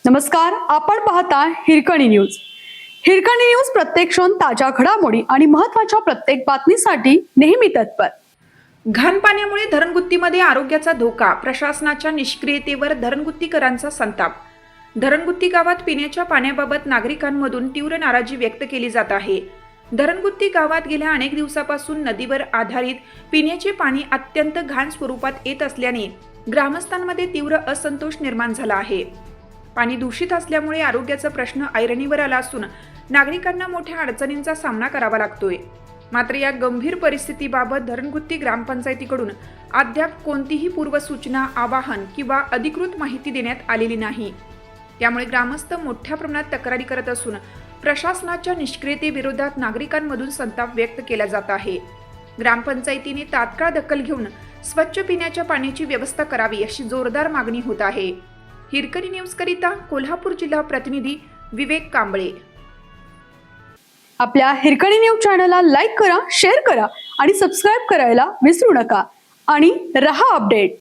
नमस्कार, आपण पाहता हिरकणी न्यूज. हिरकणी न्यूज प्रत्येक क्षण ताज्या घडामोडी आणि महत्त्वाच्या प्रत्येक बातमीसाठी नेहमी तत्पर. घाण पाण्यामुळे धरणगुत्तीमध्ये आरोग्याचा धोका, प्रशासनाच्या निष्क्रियतेवर धरणगुत्तीकरांचा संताप. धरणगुत्ती गावात पिण्याच्या पाण्याबाबत नागरिकांमधून तीव्र नाराजी व्यक्त केली जात आहे. धरणगुत्ती गावात गेल्या अनेक दिवसापासून नदीवर आधारित पिण्याचे पाणी अत्यंत घाण स्वरूपात येत असल्याने ग्रामस्थांमध्ये तीव्र असंतोष निर्माण झाला आहे. पाणी दूषित असल्यामुळे आरोग्याचा प्रश्न ऐरणीवर आला असून नागरिकांना मोठ्या अडचणींचा सामना करावा लागतोय. मात्र या गंभीर परिस्थितीबाबत धरणगुत्ती ग्रामपंचायतीकडून अद्याप कोणतीही पूर्वसूचना, आवाहन किंवा अधिकृत माहिती देण्यात आलेली नाही. त्यामुळे ग्रामस्थ मोठ्या प्रमाणात तक्रारी करत असून प्रशासनाच्या निष्क्रियतेविरोधात नागरिकांमधून संताप व्यक्त केला जात आहे. ग्रामपंचायतीने तात्काळ दखल घेऊन स्वच्छ पिण्याच्या पाण्याची व्यवस्था करावी अशी जोरदार मागणी होत आहे. हिरकणी न्यूज करिता कोल्हापूर जिल्हा प्रतिनिधी विवेक कांबळे. आपल्या हिरकणी न्यूज चॅनलला लाईक करा, शेअर करा आणि सबस्क्राईब करायला विसरू नका आणि रहा अपडेट.